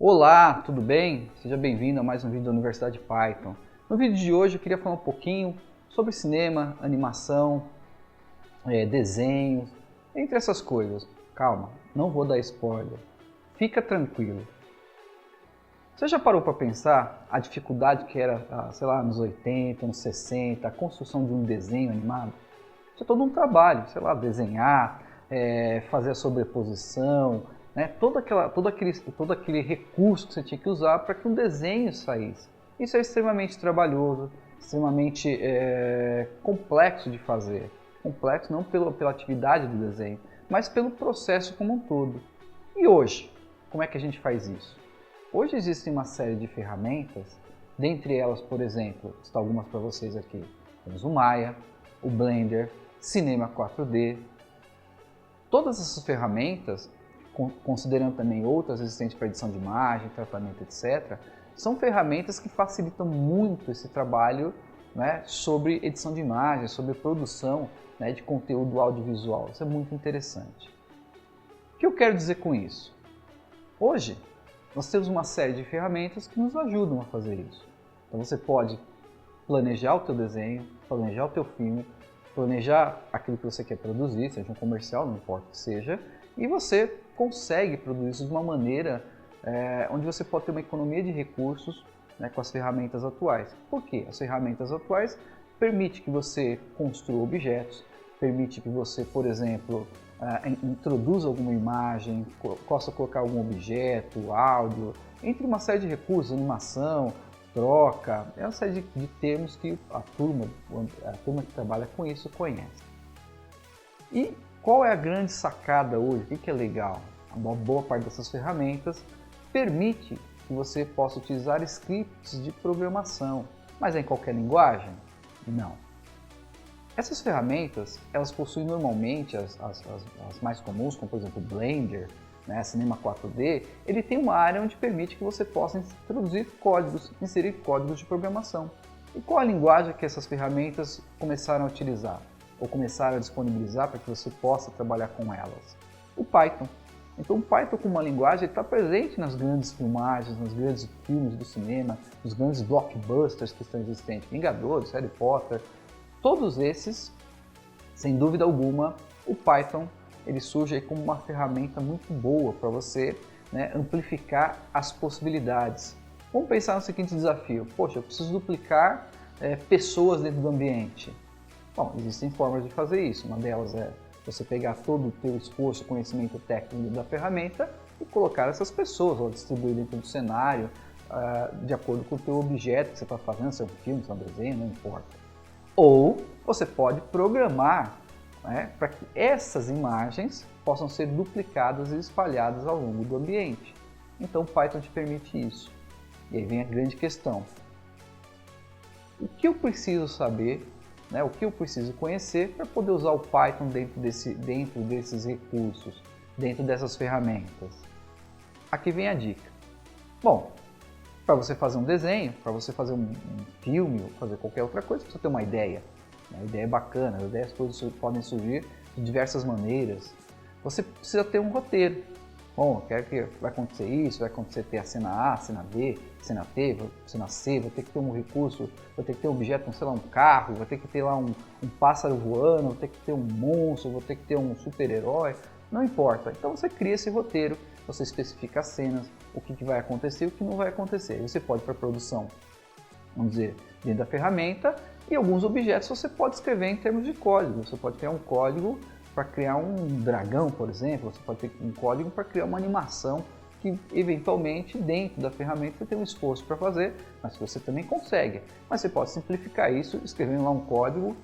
Olá, tudo bem? Seja bem-vindo a mais um vídeo da Universidade Python. No vídeo de hoje eu queria falar um pouquinho sobre cinema, animação, desenhos, entre essas coisas. Calma, não vou dar spoiler. Fica tranquilo. Você já parou para pensar a dificuldade que era, sei lá, nos 80, nos 60, a construção de um desenho animado? Isso é todo um trabalho, sei lá, desenhar, fazer a sobreposição, né? Todo aquele recurso que você tinha que usar para que um desenho saísse. Isso é extremamente trabalhoso, extremamente complexo de fazer. Complexo não pela atividade do desenho, mas pelo processo como um todo. E hoje, como é que a gente faz isso? Hoje existem uma série de ferramentas, dentre elas, por exemplo, está algumas para vocês aqui. Temos o Maya, o Blender, Cinema 4D. Todas essas ferramentas, considerando também outras existentes para edição de imagem, tratamento, etc., são ferramentas que facilitam muito esse trabalho, né, sobre edição de imagem, sobre produção, né, de conteúdo audiovisual. Isso é muito interessante. O que eu quero dizer com isso? Hoje, nós temos uma série de ferramentas que nos ajudam a fazer isso. Então você pode planejar o teu desenho, planejar o teu filme, planejar aquilo que você quer produzir, seja um comercial, não importa o que seja, e você consegue produzir isso de uma maneira onde você pode ter uma economia de recursos, né, com as ferramentas atuais. Por quê? As ferramentas atuais permitem que você construa objetos, permite que você, por exemplo, introduza alguma imagem, possa colocar algum objeto, áudio, entre uma série de recursos, animação, troca, é uma série de termos que a turma que trabalha com isso conhece. E qual é a grande sacada hoje? O que é legal? Uma boa parte dessas ferramentas permite que você possa utilizar scripts de programação, mas é em qualquer linguagem? Não. Essas ferramentas, elas possuem normalmente, as mais comuns, como por exemplo o Blender, né, Cinema 4D, ele tem uma área onde permite que você possa introduzir códigos, inserir códigos de programação. E qual a linguagem que essas ferramentas começaram a utilizar? Ou começaram a disponibilizar para que você possa trabalhar com elas? O Python. Então o Python como uma linguagem está presente nas grandes filmagens, nos grandes filmes do cinema, nos grandes blockbusters que estão existentes, Vingadores, Harry Potter. Todos esses, sem dúvida alguma, o Python ele surge aí como uma ferramenta muito boa para você, né, amplificar as possibilidades. Vamos pensar no seguinte desafio: poxa, eu preciso duplicar pessoas dentro do ambiente. Bom, existem formas de fazer isso. Uma delas é você pegar todo o teu esforço, conhecimento técnico da ferramenta e colocar essas pessoas, ou distribuir dentro do cenário, de acordo com o teu objeto que você está fazendo, se é um filme, se é um desenho, não importa. Ou você pode programar, né, para que essas imagens possam ser duplicadas e espalhadas ao longo do ambiente. Então o Python te permite isso. E aí vem a grande questão. O que eu preciso saber, né, o que eu preciso conhecer para poder usar o Python dentro desses recursos, dentro dessas ferramentas? Aqui vem a dica. Bom, para você fazer um desenho, para você fazer um filme, ou fazer qualquer outra coisa, você tem uma ideia. Uma ideia bacana, as ideias podem surgir de diversas maneiras. Você precisa ter um roteiro. Bom, eu quero que vai acontecer isso, vai acontecer ter a cena A, cena B, cena T, cena C, vou ter que ter um recurso, vou ter que ter um objeto, sei lá, um carro, vou ter que ter lá um pássaro voando, vou ter que ter um monstro, vou ter que ter um super-herói, não importa. Então você cria esse roteiro, você especifica as cenas, o que vai acontecer e o que não vai acontecer. Você pode ir para a produção, vamos dizer, dentro da ferramenta, e alguns objetos você pode escrever em termos de código. Você pode criar um código para criar um dragão, por exemplo, você pode ter um código para criar uma animação que eventualmente dentro da ferramenta você tem um esforço para fazer, mas você também consegue. Mas você pode simplificar isso escrevendo lá um código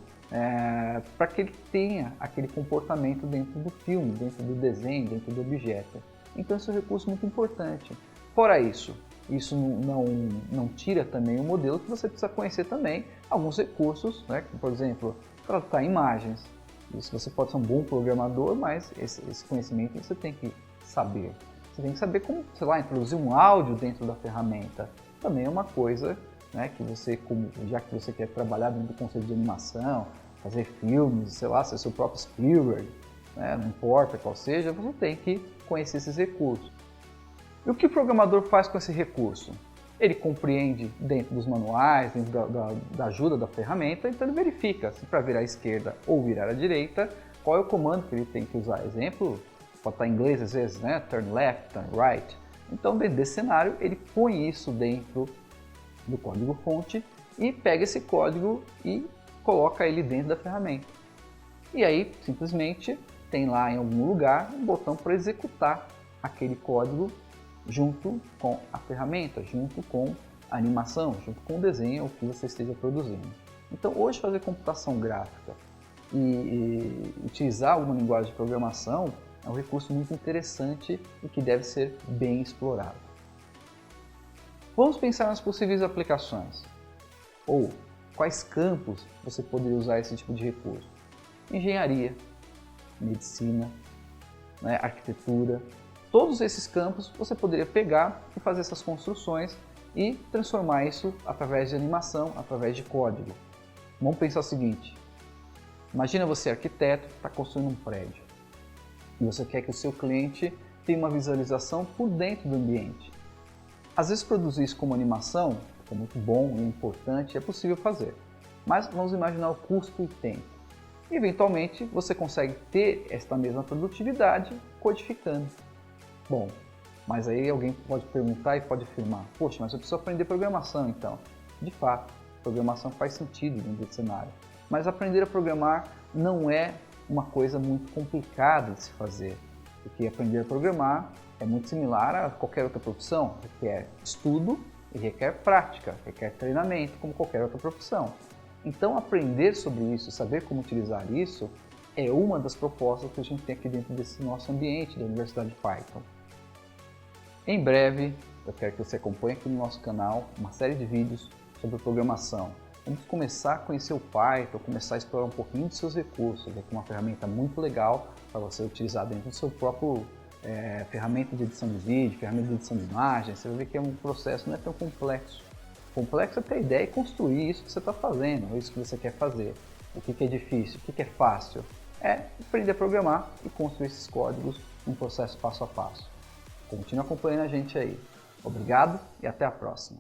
para que ele tenha aquele comportamento dentro do filme, dentro do desenho, dentro do objeto. Então esse é um recurso muito importante. Fora isso, isso não tira também o modelo que você precisa conhecer também alguns recursos, né? Por exemplo, tratar imagens. Isso você pode ser um bom programador, mas esse conhecimento você tem que saber. Você tem que saber como, sei lá, introduzir um áudio dentro da ferramenta. Também é uma coisa, né, que você, já que você quer trabalhar dentro do conceito de animação, fazer filmes, sei lá, ser seu próprio Spielberg, né, não importa qual seja, você tem que conhecer esses recursos. E o que o programador faz com esse recurso? Ele compreende dentro dos manuais, dentro da ajuda da ferramenta, então ele verifica se para virar à esquerda ou virar à direita, qual é o comando que ele tem que usar. Exemplo, pode estar em inglês às vezes, né? Turn left, turn right. Então, dentro desse cenário, ele põe isso dentro do código-fonte e pega esse código e coloca ele dentro da ferramenta. E aí, simplesmente, tem lá em algum lugar um botão para executar aquele código junto com a ferramenta, junto com a animação, junto com o desenho que você esteja produzindo. Então, hoje, fazer computação gráfica e utilizar alguma linguagem de programação é um recurso muito interessante e que deve ser bem explorado. Vamos pensar nas possíveis aplicações, ou quais campos você poderia usar esse tipo de recurso. Engenharia, medicina, arquitetura, todos esses campos você poderia pegar e fazer essas construções e transformar isso através de animação, através de código. Vamos pensar o seguinte, imagina você arquiteto, está construindo um prédio e você quer que o seu cliente tenha uma visualização por dentro do ambiente. Às vezes produzir isso como animação é muito bom e importante, é possível fazer, mas vamos imaginar o custo e tempo. E, eventualmente você consegue ter esta mesma produtividade codificando. Bom, mas aí alguém pode perguntar e pode afirmar, poxa, mas eu preciso aprender programação então. De fato, programação faz sentido dentro desse cenário, mas aprender a programar não é uma coisa muito complicada de se fazer, porque aprender a programar é muito similar a qualquer outra profissão, requer estudo e requer prática, requer treinamento, como qualquer outra profissão. Então, aprender sobre isso, saber como utilizar isso, é uma das propostas que a gente tem aqui dentro desse nosso ambiente da Universidade Python. Em breve, eu quero que você acompanhe aqui no nosso canal uma série de vídeos sobre programação. Vamos começar a conhecer o Python, começar a explorar um pouquinho de seus recursos. Aqui é uma ferramenta muito legal para você utilizar dentro do seu próprio ferramenta de edição de vídeo, ferramenta de edição de imagens. Você vai ver que é um processo não é tão complexo. Complexo é ter ideia e construir isso que você está fazendo, isso que você quer fazer. O que é difícil, o que é fácil? É aprender a programar e construir esses códigos num processo passo a passo. Continue acompanhando a gente aí. Obrigado e até a próxima.